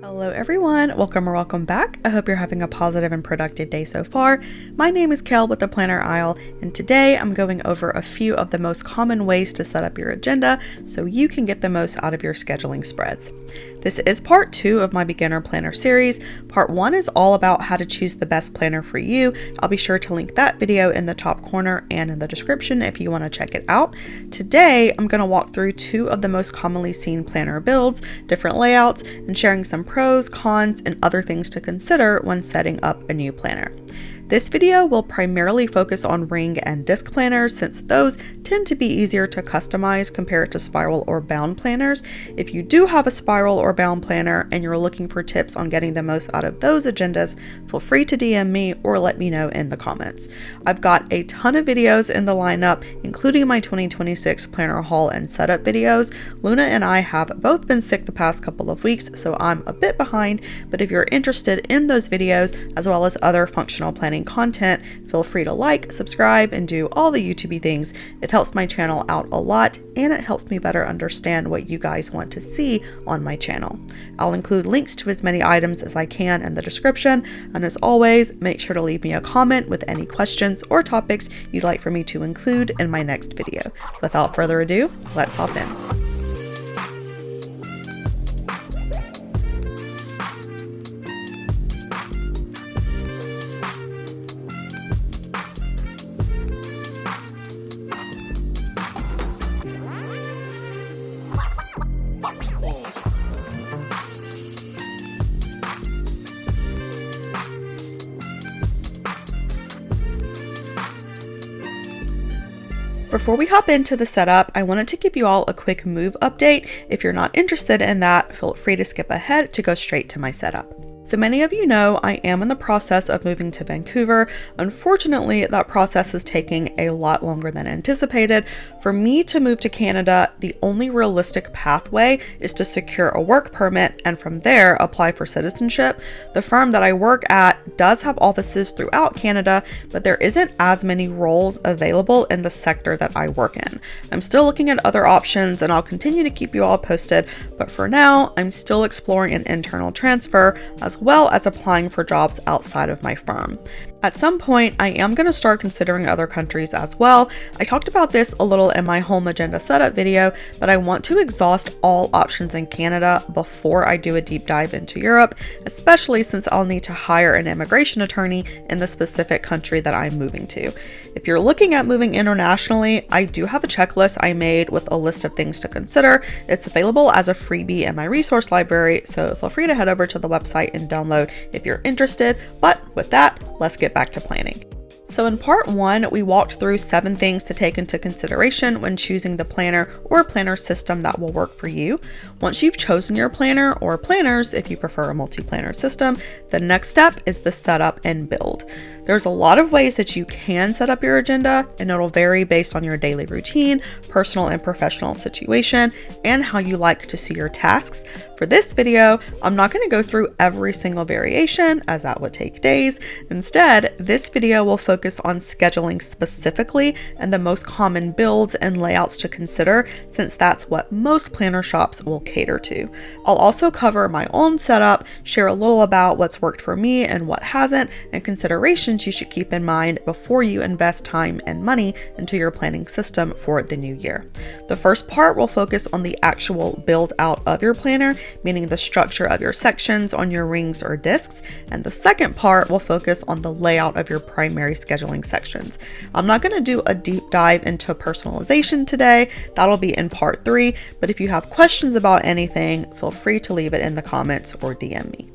Hello everyone, welcome or welcome back. I hope you're having a positive and productive day so far. My name is Kel with the Planner Isle, and today I'm going over a few of the most common ways to set up your agenda so you can get the most out of your scheduling spreads. This is part 2 of my beginner planner series. Part 1 is all about how to choose the best planner for you. I'll be sure to link that video in the top corner and in the description if you want to check it out. Today, I'm going to walk through 2 of the most commonly seen planner builds, different layouts, and sharing some pros, cons, and other things to consider when setting up a new planner. This video will primarily focus on ring and disc planners since those tend to be easier to customize compared to spiral or bound planners. If you do have a spiral or bound planner and you're looking for tips on getting the most out of those agendas, feel free to DM me or let me know in the comments. I've got a ton of videos in the lineup, including my 2026 planner haul and setup videos. Luna and I have both been sick the past couple of weeks, so I'm a bit behind, but if you're interested in those videos as well as other functional planning content, feel free to like, subscribe, and do all the YouTube-y things. It helps my channel out a lot, and it helps me better understand what you guys want to see on my channel. I'll include links to as many items as I can in the description, and as always, make sure to leave me a comment with any questions or topics you'd like for me to include in my next video. Without further ado, let's hop in. Before we hop into the setup, I wanted to give you all a quick move update. If you're not interested in that, feel free to skip ahead to go straight to my setup. So many of you know I am in the process of moving to Vancouver. Unfortunately, that process is taking a lot longer than anticipated. For me to move to Canada, the only realistic pathway is to secure a work permit and from there apply for citizenship. The firm that I work at does have offices throughout Canada, but there isn't as many roles available in the sector that I work in. I'm still looking at other options and I'll continue to keep you all posted, but for now, I'm still exploring an internal transfer as well as applying for jobs outside of my firm. At some point, I am going to start considering other countries as well. I talked about this a little in my home agenda setup video, but I want to exhaust all options in Canada before I do a deep dive into Europe, especially since I'll need to hire an immigration attorney in the specific country that I'm moving to. If you're looking at moving internationally, I do have a checklist I made with a list of things to consider. It's available as a freebie in my resource library, so feel free to head over to the website and download if you're interested. But with that, let's get back to planning. So in part 1, we walked through 7 things to take into consideration when choosing the planner or planner system that will work for you. Once you've chosen your planner or planners, if you prefer a multi-planner system, the next step is the setup and build. There's a lot of ways that you can set up your agenda, and it'll vary based on your daily routine, personal and professional situation, and how you like to see your tasks. For this video, I'm not going to go through every single variation as that would take days. Instead, this video will focus on scheduling specifically and the most common builds and layouts to consider, since that's what most planner shops will cater to. I'll also cover my own setup, share a little about what's worked for me and what hasn't, and considerations you should keep in mind before you invest time and money into your planning system for the new year. The first part will focus on the actual build out of your planner, meaning the structure of your sections on your rings or discs, and the second part will focus on the layout of your primary scheduling sections. I'm not going to do a deep dive into personalization today. That'll be in part 3, but if you have questions about anything, feel free to leave it in the comments or DM me.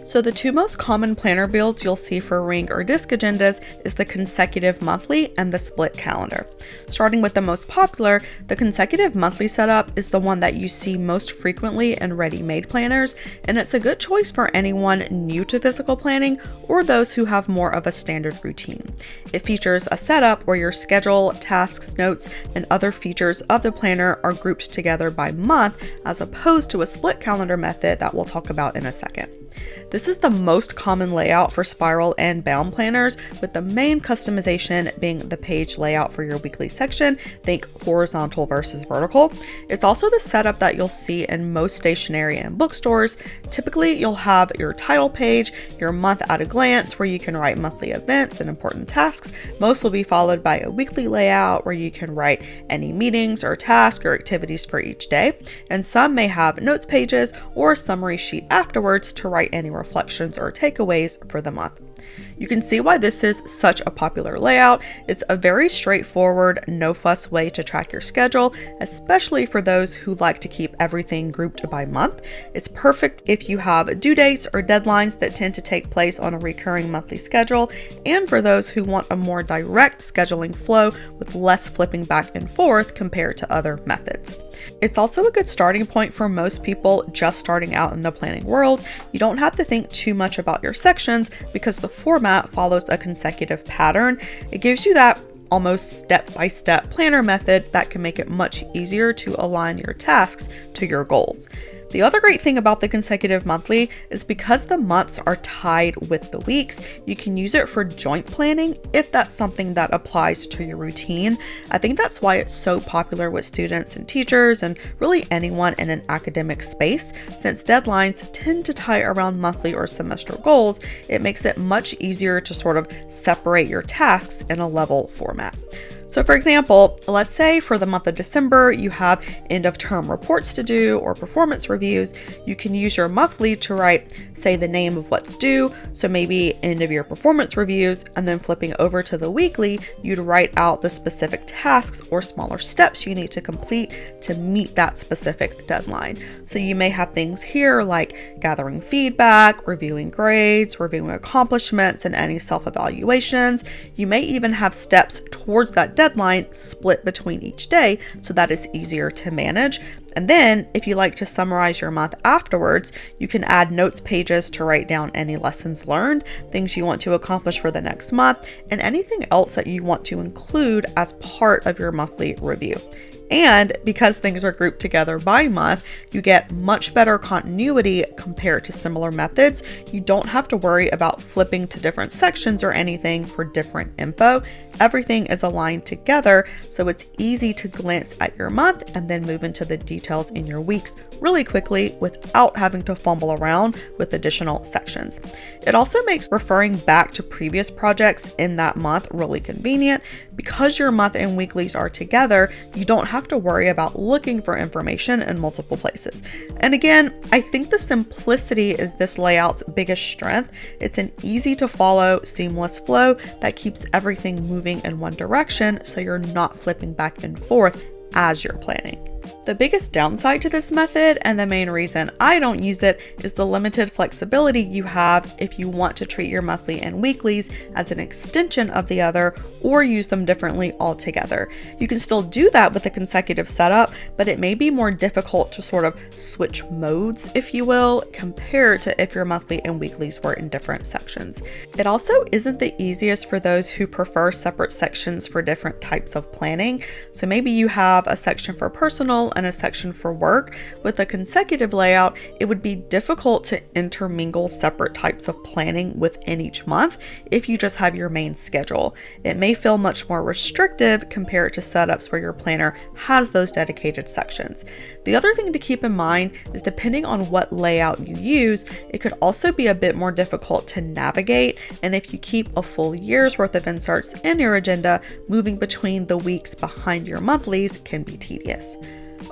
So the 2 most common planner builds you'll see for ring or disc agendas is the consecutive monthly and the split calendar. Starting with the most popular, the consecutive monthly setup is the one that you see most frequently in ready-made planners, and it's a good choice for anyone new to physical planning or those who have more of a standard routine. It features a setup where your schedule, tasks, notes, and other features of the planner are grouped together by month as opposed to a split calendar method that we'll talk about in a second. This is the most common layout for spiral and bound planners, with the main customization being the page layout for your weekly section. Think horizontal versus vertical. It's also the setup that you'll see in most stationery and bookstores. Typically, you'll have your title page, your month at a glance where you can write monthly events and important tasks. Most will be followed by a weekly layout where you can write any meetings or tasks or activities for each day. And some may have notes pages or a summary sheet afterwards to write any reflections or takeaways for the month. You can see why this is such a popular layout. It's a very straightforward, no fuss way to track your schedule, especially for those who like to keep everything grouped by month. It's perfect if you have due dates or deadlines that tend to take place on a recurring monthly schedule, and for those who want a more direct scheduling flow with less flipping back and forth compared to other methods. It's also a good starting point for most people just starting out in the planning world. You don't have to think too much about your sections because the format follows a consecutive pattern. It gives you that almost step-by-step planner method that can make it much easier to align your tasks to your goals. The other great thing about the consecutive monthly is because the months are tied with the weeks, you can use it for joint planning if that's something that applies to your routine. I think that's why it's so popular with students and teachers and really anyone in an academic space. Since deadlines tend to tie around monthly or semester goals, it makes it much easier to sort of separate your tasks in a level format. So for example, let's say for the month of December, you have end of term reports to do or performance reviews. You can use your monthly to write, say, the name of what's due. So maybe end of year performance reviews, and then flipping over to the weekly, you'd write out the specific tasks or smaller steps you need to complete to meet that specific deadline. So you may have things here like gathering feedback, reviewing grades, reviewing accomplishments, and any self-evaluations. You may even have steps towards that deadline split between each day so that it's easier to manage. And then if you like to summarize your month afterwards, you can add notes pages to write down any lessons learned, things you want to accomplish for the next month, and anything else that you want to include as part of your monthly review. And because things are grouped together by month, you get much better continuity compared to similar methods. You don't have to worry about flipping to different sections or anything for different info. Everything is aligned together, so it's easy to glance at your month and then move into the details in your weeks really quickly without having to fumble around with additional sections. It also makes referring back to previous projects in that month really convenient. Because your month and weeklies are together, you don't have to worry about looking for information in multiple places. And again, I think the simplicity is this layout's biggest strength. It's an easy to follow, seamless flow that keeps everything moving in one direction, so you're not flipping back and forth as you're planning. The biggest downside to this method, and the main reason I don't use it, is the limited flexibility you have if you want to treat your monthly and weeklies as an extension of the other or use them differently altogether. You can still do that with a consecutive setup, but it may be more difficult to sort of switch modes, if you will, compared to if your monthly and weeklies were in different sections. It also isn't the easiest for those who prefer separate sections for different types of planning. So maybe you have a section for personal and a section for work. With a consecutive layout, it would be difficult to intermingle separate types of planning within each month if you just have your main schedule. It may feel much more restrictive compared to setups where your planner has those dedicated sections. The other thing to keep in mind is depending on what layout you use, it could also be a bit more difficult to navigate, and if you keep a full year's worth of inserts in your agenda, moving between the weeks behind your monthlies can be tedious.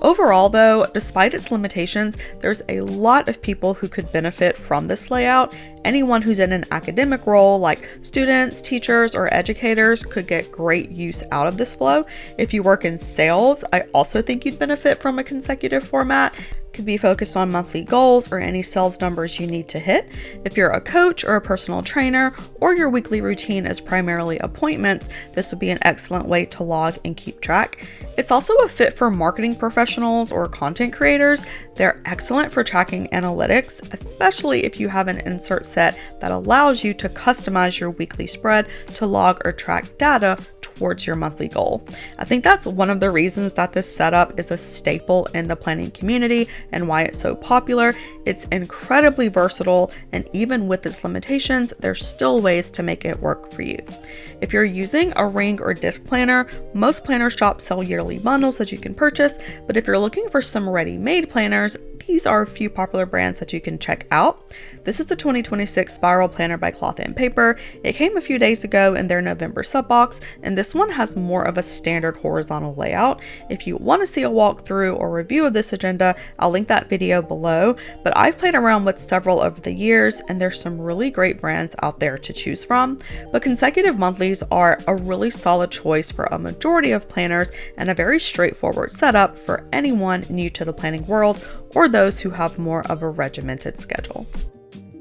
Overall though, despite its limitations, there's a lot of people who could benefit from this layout. Anyone who's in an academic role like students, teachers, or educators could get great use out of this flow. If you work in sales, I also think you'd benefit from a consecutive format. Could be focused on monthly goals or any sales numbers you need to hit. If you're a coach or a personal trainer, or your weekly routine is primarily appointments, this would be an excellent way to log and keep track. It's also a fit for marketing professionals or content creators. They're excellent for tracking analytics, especially if you have an insert set that allows you to customize your weekly spread to log or track data towards your monthly goal. I think that's one of the reasons that this setup is a staple in the planning community and why it's so popular. It's incredibly versatile, and even with its limitations, there's still ways to make it work for you. If you're using a ring or disc planner, most planner shops sell yearly bundles that you can purchase, but if you're looking for some ready-made planners, these are a few popular brands that you can check out. This is the 2026 Spiral Planner by Cloth and Paper. It came a few days ago in their November sub box, and this one has more of a standard horizontal layout. If you want to see a walkthrough or review of this agenda, I'll link that video below, but I've played around with several over the years, and there's some really great brands out there to choose from. But consecutive monthlies are a really solid choice for a majority of planners and a very straightforward setup for anyone new to the planning world or those who have more of a regimented schedule.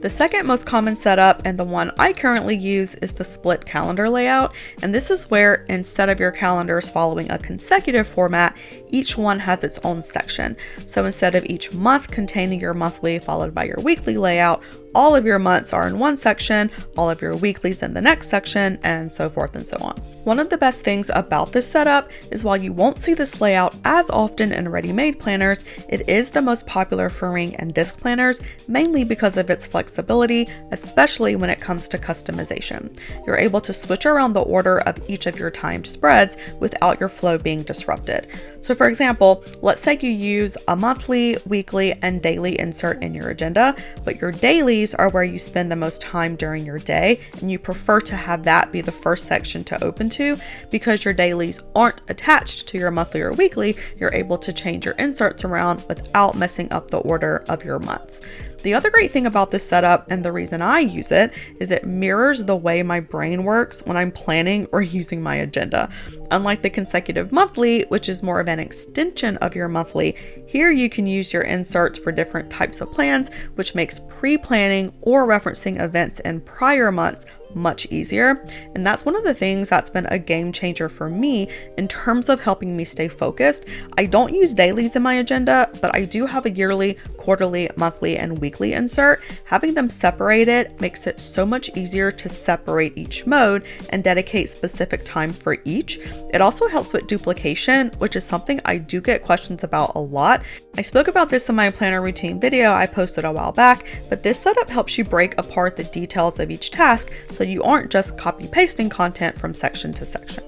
The second most common setup, and the one I currently use, is the split calendar layout, and this is where instead of your calendars following a consecutive format, each one has its own section. So instead of each month containing your monthly followed by your weekly layout, all of your months are in one section, all of your weeklies in the next section, and so forth and so on. One of the best things about this setup is while you won't see this layout as often in ready-made planners, it is the most popular for ring and disc planners, mainly because of its flexibility, especially when it comes to customization. You're able to switch around the order of each of your timed spreads without your flow being disrupted. So for example, let's say you use a monthly, weekly, and daily insert in your agenda, but your dailies are where you spend the most time during your day, and you prefer to have that be the first section to open to. Because your dailies aren't attached to your monthly or weekly, you're able to change your inserts around without messing up the order of your months. The other great thing about this setup, and the reason I use it, is it mirrors the way my brain works when I'm planning or using my agenda. Unlike the consecutive monthly, which is more of an extension of your monthly, here you can use your inserts for different types of plans, which makes pre-planning or referencing events in prior months much easier. And that's one of the things that's been a game changer for me in terms of helping me stay focused. I don't use dailies in my agenda, but I do have a yearly, quarterly, monthly, and weekly insert. Having them separated makes it so much easier to separate each mode and dedicate specific time for each. It also helps with duplication, which is something I do get questions about a lot. I spoke about this in my planner routine video I posted a while back, but this setup helps you break apart the details of each task so you aren't just copy pasting content from section to section.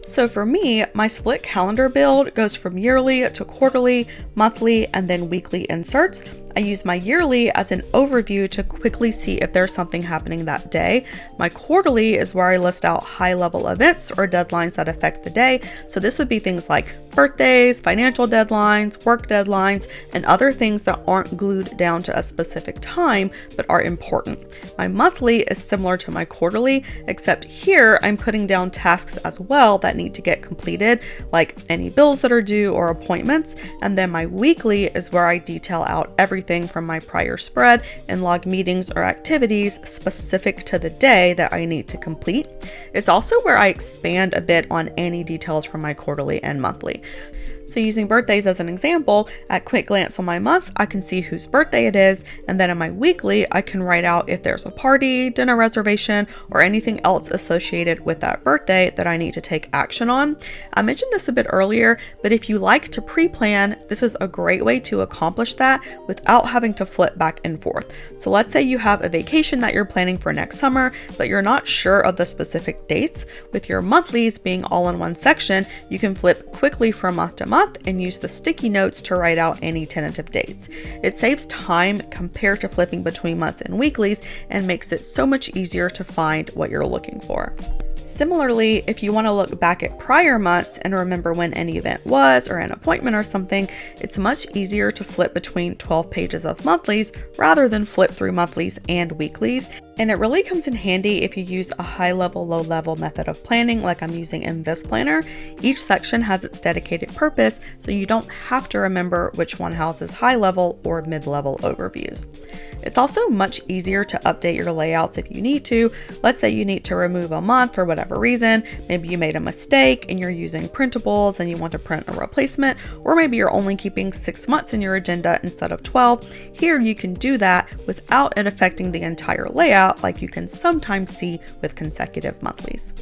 So for me, my split calendar build goes from yearly to quarterly, monthly, and then weekly inserts. I use my yearly as an overview to quickly see if there's something happening that day. My quarterly is where I list out high-level events or deadlines that affect the day. So this would be things like birthdays, financial deadlines, work deadlines, and other things that aren't glued down to a specific time but are important. My monthly is similar to my quarterly, except here I'm putting down tasks as well that need to get completed, like any bills that are due or appointments. And then my weekly is where I detail out everything from my prior spread and log meetings or activities specific to the day that I need to complete. It's also where I expand a bit on any details from my quarterly and monthly. So using birthdays as an example, at quick glance on my month, I can see whose birthday it is, and then in my weekly, I can write out if there's a party, dinner reservation, or anything else associated with that birthday that I need to take action on. I mentioned this a bit earlier, but if you like to pre-plan, this is a great way to accomplish that without having to flip back and forth. So let's say you have a vacation that you're planning for next summer, but you're not sure of the specific dates. With your monthlies being all in one section, you can flip quickly from month to month and use the sticky notes to write out any tentative dates. It saves time compared to flipping between months and weeklies and makes it so much easier to find what you're looking for. Similarly, if you want to look back at prior months and remember when any event was or an appointment or something, it's much easier to flip between 12 pages of monthlies rather than flip through monthlies and weeklies. And it really comes in handy if you use a high-level, low-level method of planning like I'm using in this planner. Each section has its dedicated purpose, so you don't have to remember which one houses high-level or mid-level overviews. It's also much easier to update your layouts if you need to. Let's say you need to remove a month for whatever reason. Maybe you made a mistake and you're using printables and you want to print a replacement, or maybe you're only keeping 6 months in your agenda instead of 12. Here you can do that without it affecting the entire layout like you can sometimes see with consecutive monthlies.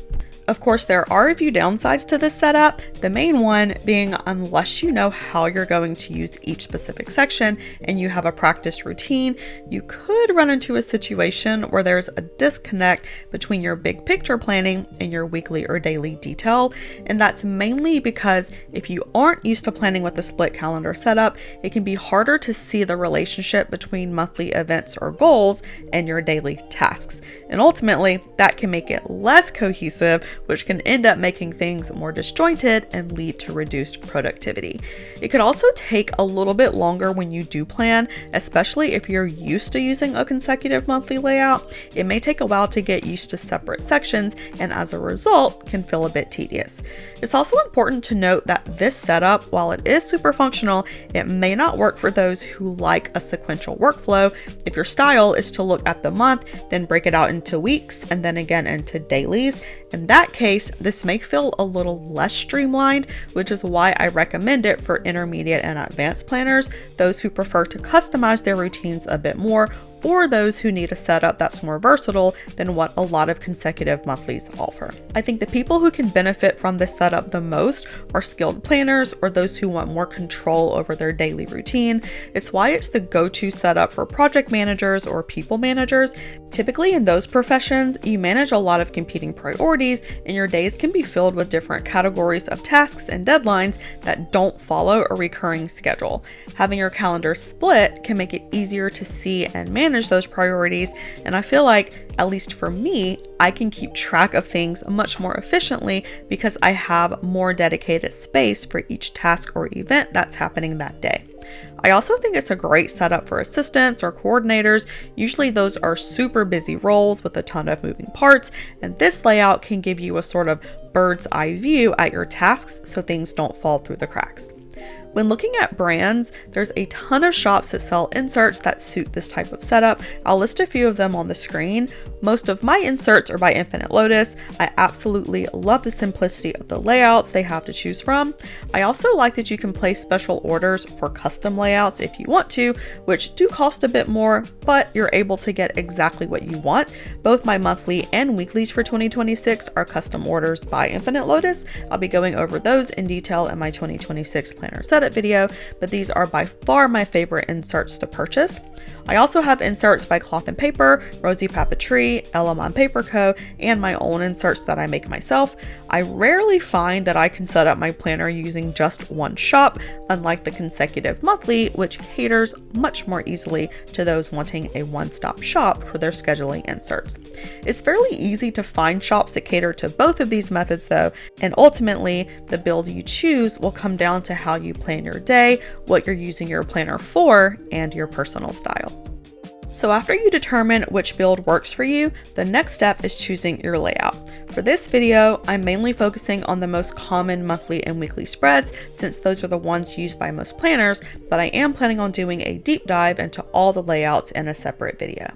Of course, there are a few downsides to this setup, the main one being unless you know how you're going to use each specific section and you have a practice routine, you could run into a situation where there's a disconnect between your big picture planning and your weekly or daily detail. And that's mainly because if you aren't used to planning with a split calendar setup, it can be harder to see the relationship between monthly events or goals and your daily tasks. And ultimately, that can make it less cohesive, which can end up making things more disjointed and lead to reduced productivity. It could also take a little bit longer when you do plan, especially if you're used to using a consecutive monthly layout. It may take a while to get used to separate sections, and as a result, can feel a bit tedious. It's also important to note that this setup, while it is super functional, it may not work for those who like a sequential workflow. If your style is to look at the month, then break it out into weeks, and then again into dailies, in that case, this may feel a little less streamlined, which is why I recommend it for intermediate and advanced planners, those who prefer to customize their routines a bit more, or those who need a setup that's more versatile than what a lot of consecutive monthlies offer. I think the people who can benefit from this setup the most are skilled planners or those who want more control over their daily routine. It's why it's the go-to setup for project managers or people managers. Typically in those professions, you manage a lot of competing priorities and your days can be filled with different categories of tasks and deadlines that don't follow a recurring schedule. Having your calendar split can make it easier to see and manage those priorities, and I feel like, at least for me, I can keep track of things much more efficiently because I have more dedicated space for each task or event that's happening that day. I also think it's a great setup for assistants or coordinators. Usually those are super busy roles with a ton of moving parts, and this layout can give you a sort of bird's eye view at your tasks so things don't fall through the cracks. When looking at brands, there's a ton of shops that sell inserts that suit this type of setup. I'll list a few of them on the screen. Most of my inserts are by Infinite Lotus. I absolutely love the simplicity of the layouts they have to choose from. I also like that you can place special orders for custom layouts if you want to, which do cost a bit more, but you're able to get exactly what you want. Both my monthly and weeklies for 2026 are custom orders by Infinite Lotus. I'll be going over those in detail in my 2026 planner setup video, but these are by far my favorite inserts to purchase. I also have inserts by Cloth and Paper, Rosie Papetree, Elamon Paper Co., and my own inserts that I make myself. I rarely find that I can set up my planner using just one shop, unlike the consecutive monthly, which caters much more easily to those wanting a one-stop shop for their scheduling inserts. It's fairly easy to find shops that cater to both of these methods though, and ultimately the build you choose will come down to how you plan your day, what you're using your planner for, and your personal style. So after you determine which build works for you, the next step is choosing your layout. For this video, I'm mainly focusing on the most common monthly and weekly spreads since those are the ones used by most planners, but I am planning on doing a deep dive into all the layouts in a separate video.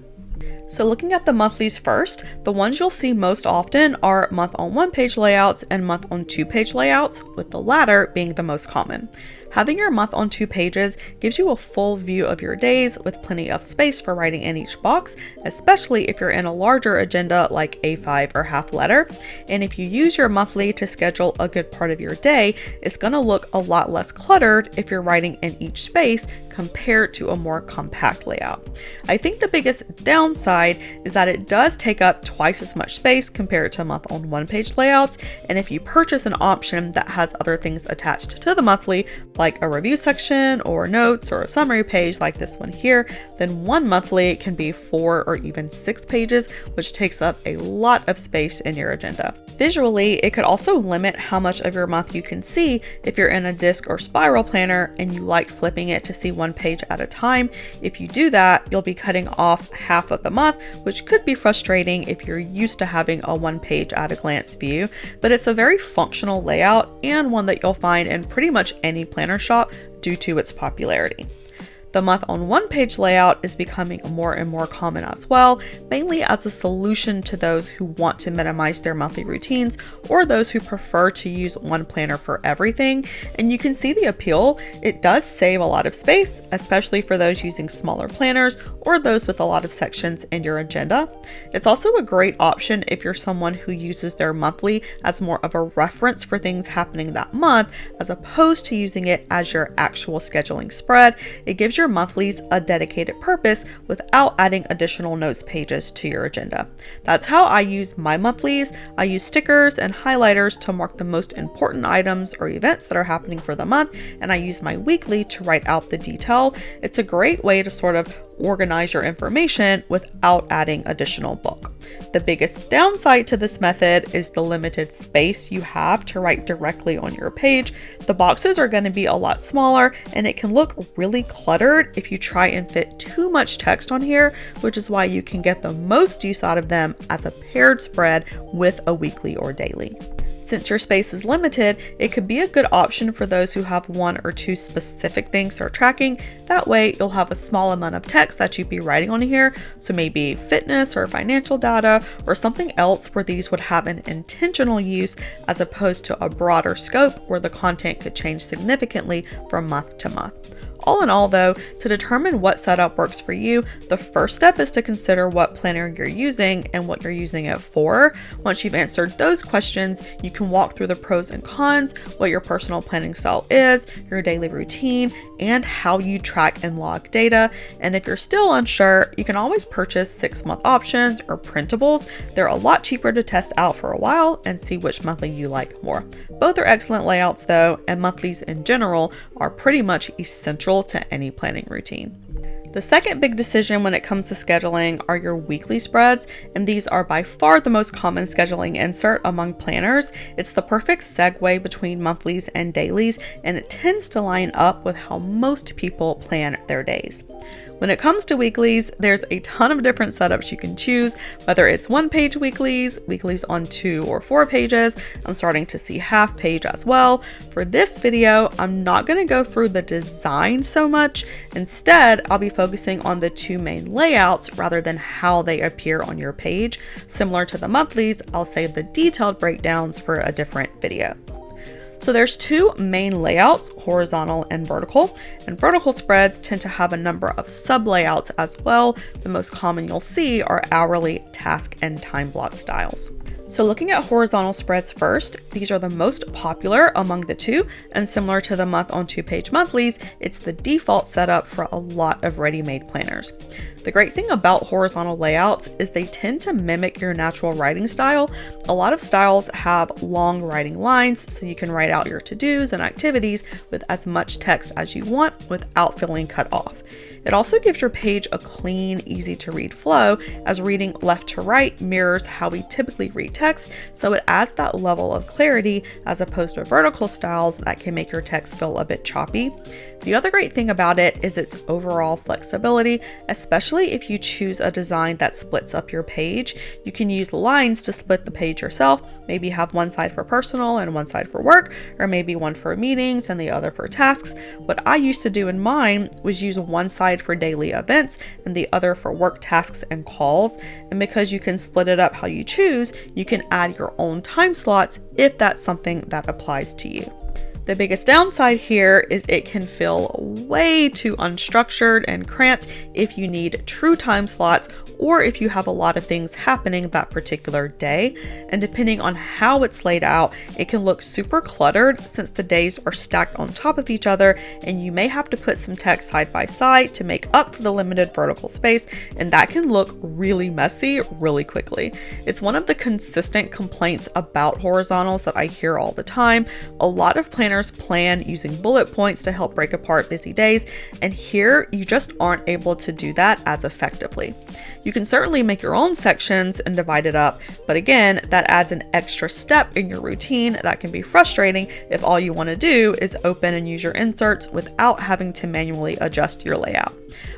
So looking at the monthlies first, the ones you'll see most often are month on one-page layouts and month on two-page layouts, with the latter being the most common. Having your month on 2 pages gives you a full view of your days with plenty of space for writing in each box, especially if you're in a larger agenda like A5 or half letter. And if you use your monthly to schedule a good part of your day, it's going to look a lot less cluttered if you're writing in each space compared to a more compact layout. I think the biggest downside is that it does take up twice as much space compared to month on one-page layouts, and if you purchase an option that has other things attached to the monthly, like a review section or notes or a summary page like this one here, then one monthly can be 4 or even 6 pages, which takes up a lot of space in your agenda. Visually, it could also limit how much of your month you can see if you're in a disc or spiral planner and you like flipping it to see one page at a time. If you do that, you'll be cutting off half of the month, which could be frustrating if you're used to having a one page at a glance view, but it's a very functional layout and one that you'll find in pretty much any planner shop due to its popularity. The month on one page layout is becoming more and more common as well, mainly as a solution to those who want to minimize their monthly routines or those who prefer to use one planner for everything. And you can see the appeal. It does save a lot of space, especially for those using smaller planners or those with a lot of sections in your agenda. It's also a great option if you're someone who uses their monthly as more of a reference for things happening that month, as opposed to using it as your actual scheduling spread. It gives your monthlies a dedicated purpose without adding additional notes pages to your agenda. That's how I use my monthlies. I use stickers and highlighters to mark the most important items or events that are happening for the month, and I use my weekly to write out the detail. It's a great way to sort of organize your information without adding additional bulk. The biggest downside to this method is the limited space you have to write directly on your page. The boxes are going to be a lot smaller, and it can look really cluttered if you try and fit too much text on here, which is why you can get the most use out of them as a paired spread with a weekly or daily. Since your space is limited, it could be a good option for those who have one or two specific things they're tracking. That way, you'll have a small amount of text that you'd be writing on here. So maybe fitness or financial data or something else where these would have an intentional use as opposed to a broader scope where the content could change significantly from month to month. All in all though, to determine what setup works for you, the first step is to consider what planner you're using and what you're using it for. Once you've answered those questions, you can walk through the pros and cons, what your personal planning style is, your daily routine, and how you track and log data. And if you're still unsure, you can always purchase 6-month options or printables. They're a lot cheaper to test out for a while and see which monthly you like more. Both are excellent layouts though, and monthlies in general are pretty much essential to any planning routine. The second big decision when it comes to scheduling are your weekly spreads, and these are by far the most common scheduling insert among planners. It's the perfect segue between monthlies and dailies, and it tends to line up with how most people plan their days. When it comes to weeklies, there's a ton of different setups you can choose, whether it's 1-page weeklies, weeklies on 2 or 4 pages. I'm starting to see half page as well. For this video, I'm not going to go through the design so much. Instead, I'll be focusing on the 2 main layouts rather than how they appear on your page. Similar to the monthlies, I'll save the detailed breakdowns for a different video. So there's 2 main layouts, horizontal and vertical spreads tend to have a number of sub layouts as well. The most common you'll see are hourly, task, and time block styles. So looking at horizontal spreads first, these are the most popular among the 2, and similar to the month on 2-page monthlies, it's the default setup for a lot of ready-made planners. The great thing about horizontal layouts is they tend to mimic your natural writing style. A lot of styles have long writing lines, so you can write out your to-dos and activities with as much text as you want without feeling cut off. It also gives your page a clean, easy to read flow, as reading left to right mirrors how we typically read text, so it adds that level of clarity as opposed to vertical styles that can make your text feel a bit choppy. The other great thing about it is its overall flexibility, especially if you choose a design that splits up your page. You can use lines to split the page yourself, maybe have one side for personal and one side for work, or maybe one for meetings and the other for tasks. What I used to do in mine was use one side for daily events and the other for work tasks and calls. And because you can split it up how you choose, you can add your own time slots if that's something that applies to you. The biggest downside here is it can feel way too unstructured and cramped if you need true time slots or if you have a lot of things happening that particular day. And depending on how it's laid out, it can look super cluttered since the days are stacked on top of each other, and you may have to put some text side by side to make up for the limited vertical space, and that can look really messy really quickly. It's one of the consistent complaints about horizontals that I hear all the time. A lot of planners plan using bullet points to help break apart busy days, and here you just aren't able to do that as effectively. You can certainly make your own sections and divide it up, but again, that adds an extra step in your routine that can be frustrating if all you want to do is open and use your inserts without having to manually adjust your layout.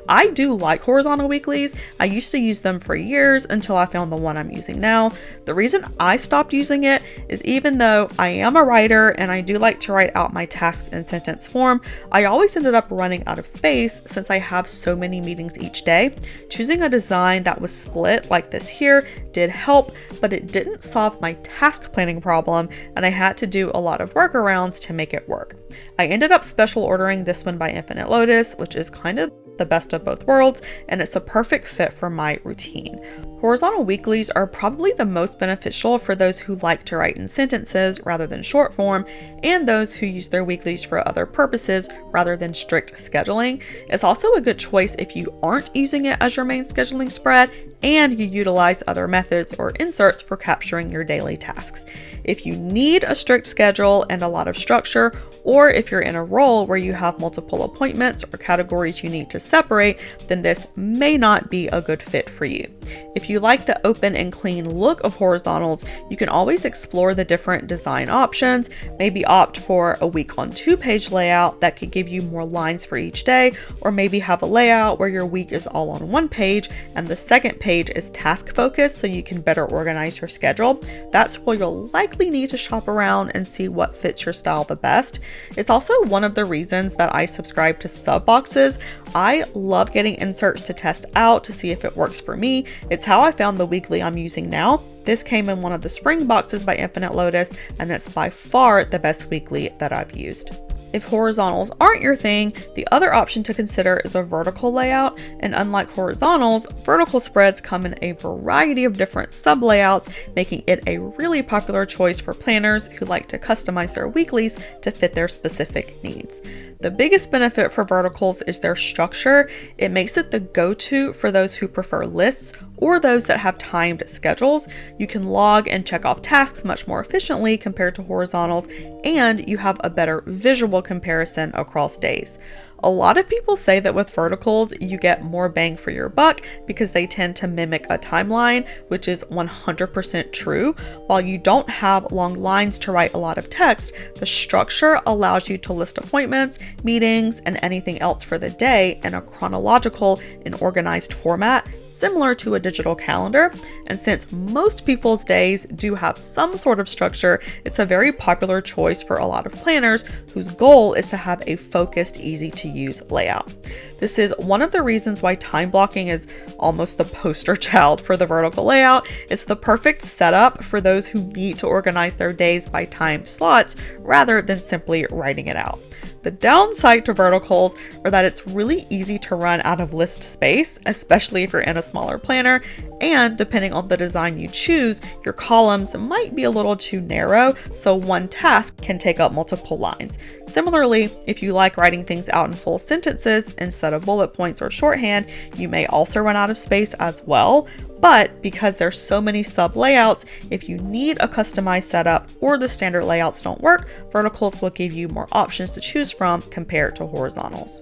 I do like horizontal weeklies. I used to use them for years until I found the one I'm using now. The reason I stopped using it is even though I am a writer and I do like to write out my tasks in sentence form, I always ended up running out of space since I have so many meetings each day. Choosing a design that was split like this here did help, but it didn't solve my task planning problem, and I had to do a lot of workarounds to make it work. I ended up special ordering this one by Infinite Lotus, which is kind of the best of both worlds, and it's a perfect fit for my routine. Horizontal weeklies are probably the most beneficial for those who like to write in sentences rather than short form, and those who use their weeklies for other purposes rather than strict scheduling. It's also a good choice if you aren't using it as your main scheduling spread and you utilize other methods or inserts for capturing your daily tasks. If you need a strict schedule and a lot of structure, or if you're in a role where you have multiple appointments or categories you need to separate, then this may not be a good fit for you. If you like the open and clean look of horizontals, you can always explore the different design options, maybe opt for a week on 2-page layout that could give you more lines for each day, or maybe have a layout where your week is all on one page and the second page is task focused so you can better organize your schedule. That's where you'll likely need to shop around and see what fits your style the best. It's also one of the reasons that I subscribe to sub boxes. I love getting inserts to test out to see if it works for me. It's how I found the weekly I'm using now. This came in one of the spring boxes by Infinite Lotus, and it's by far the best weekly that I've used. If horizontals aren't your thing, the other option to consider is a vertical layout, and unlike horizontals, vertical spreads come in a variety of different sub layouts, making it a really popular choice for planners who like to customize their weeklies to fit their specific needs. The biggest benefit for verticals is their structure. It makes it the go-to for those who prefer lists or those that have timed schedules. You can log and check off tasks much more efficiently compared to horizontals, and you have a better visual comparison across days. A lot of people say that with verticals, you get more bang for your buck because they tend to mimic a timeline, which is 100% true. While you don't have long lines to write a lot of text, the structure allows you to list appointments, meetings, and anything else for the day in a chronological and organized format, similar to a digital calendar. And since most people's days do have some sort of structure, it's a very popular choice for a lot of planners whose goal is to have a focused, easy to use layout. This is one of the reasons why time blocking is almost the poster child for the vertical layout. It's the perfect setup for those who need to organize their days by time slots rather than simply writing it out. The downside to verticals are that it's really easy to run out of list space, especially if you're in a smaller planner, and depending on the design you choose, your columns might be a little too narrow, so one task can take up multiple lines. Similarly, if you like writing things out in full sentences instead of bullet points or shorthand, you may also run out of space as well. But because there's so many sub layouts, if you need a customized setup or the standard layouts don't work, verticals will give you more options to choose from compared to horizontals.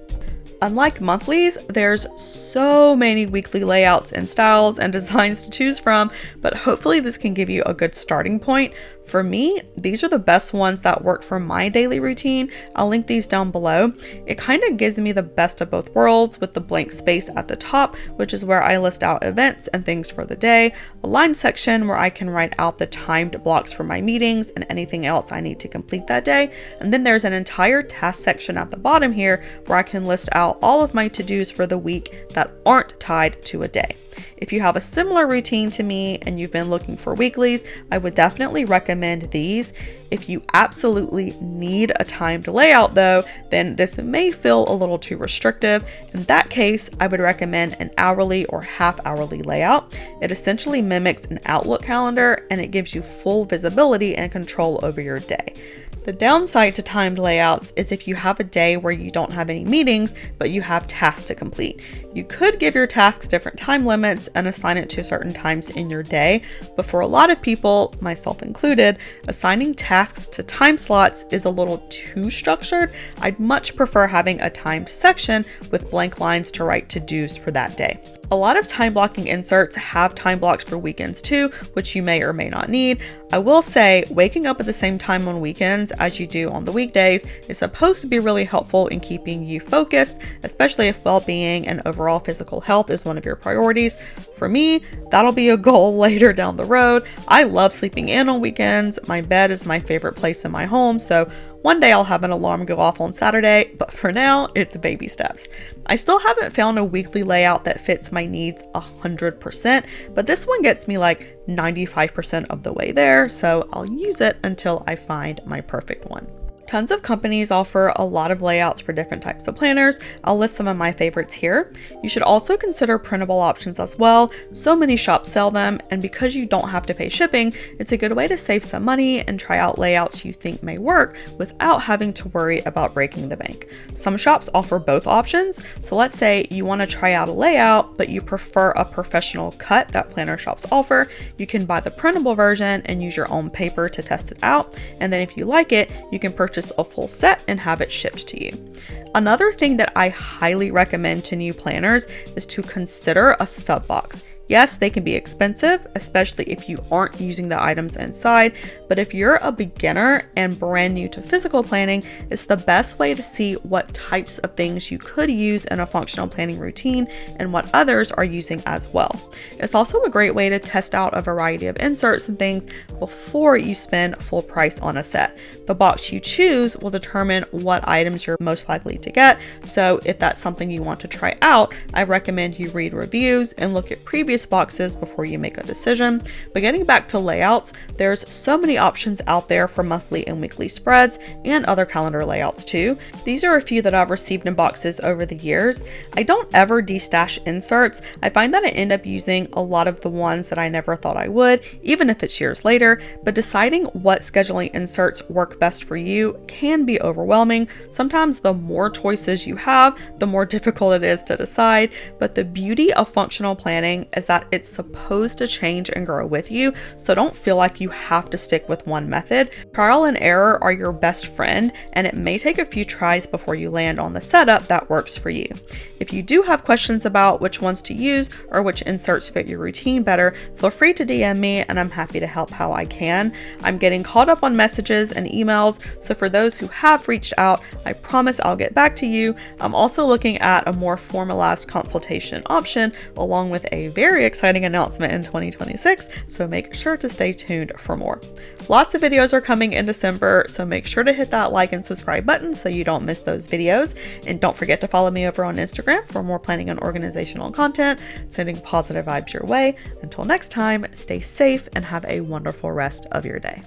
Unlike monthlies, there's so many weekly layouts and styles and designs to choose from, but hopefully this can give you a good starting point. For me, these are the best ones that work for my daily routine. I'll link these down below. It kind of gives me the best of both worlds with the blank space at the top, which is where I list out events and things for the day, a line section where I can write out the timed blocks for my meetings and anything else I need to complete that day, and then there's an entire task section at the bottom here where I can list out all of my to-dos for the week that aren't tied to a day. If you have a similar routine to me and you've been looking for weeklies, I would definitely recommend these. If you absolutely need a timed layout though, then this may feel a little too restrictive. In that case, I would recommend an hourly or half-hourly layout. It essentially mimics an Outlook calendar and it gives you full visibility and control over your day. The downside to timed layouts is if you have a day where you don't have any meetings, but you have tasks to complete. You could give your tasks different time limits and assign it to certain times in your day, but for a lot of people, myself included, assigning tasks to time slots is a little too structured. I'd much prefer having a timed section with blank lines to write to-dos for that day. A lot of time blocking inserts have time blocks for weekends too, which you may or may not need. I will say waking up at the same time on weekends as you do on the weekdays is supposed to be really helpful in keeping you focused, especially if well-being and overall physical health is one of your priorities. For me, that'll be a goal later down the road. I love sleeping in on weekends. My bed is my favorite place in my home, so one day I'll have an alarm go off on Saturday, but for now, it's baby steps. I still haven't found a weekly layout that fits my needs 100%, but this one gets me like 95% of the way there, so I'll use it until I find my perfect one. Tons of companies offer a lot of layouts for different types of planners. I'll list some of my favorites here. You should also consider printable options as well. So many shops sell them, and because you don't have to pay shipping, it's a good way to save some money and try out layouts you think may work without having to worry about breaking the bank. Some shops offer both options, so let's say you want to try out a layout, but you prefer a professional cut that planner shops offer. You can buy the printable version and use your own paper to test it out, and then if you like it, you can purchase a full set and have it shipped to you. Another thing that I highly recommend to new planners is to consider a sub box. Yes, they can be expensive, especially if you aren't using the items inside, but if you're a beginner and brand new to physical planning, it's the best way to see what types of things you could use in a functional planning routine and what others are using as well. It's also a great way to test out a variety of inserts and things before you spend full price on a set. The box you choose will determine what items you're most likely to get, so if that's something you want to try out, I recommend you read reviews and look at previous boxes before you make a decision. But getting back to layouts, there's so many options out there for monthly and weekly spreads and other calendar layouts too. These are a few that I've received in boxes over the years. I don't ever destash inserts. I find that I end up using a lot of the ones that I never thought I would, even if it's years later, but deciding what scheduling inserts work best for you can be overwhelming. Sometimes the more choices you have, the more difficult it is to decide, but the beauty of functional planning is that it's supposed to change and grow with you, so don't feel like you have to stick with one method. Trial and error are your best friend, and it may take a few tries before you land on the setup that works for you. If you do have questions about which ones to use or which inserts fit your routine better, feel free to DM me and I'm happy to help how I can. I'm getting caught up on messages and emails, so for those who have reached out, I promise I'll get back to you. I'm also looking at a more formalized consultation option along with a very exciting announcement in 2026, so make sure to stay tuned for more. Lots of videos are coming in December, so make sure to hit that like and subscribe button so you don't miss those videos. And don't forget to follow me over on Instagram for more planning and organizational content, sending positive vibes your way. Until next time, stay safe and have a wonderful rest of your day.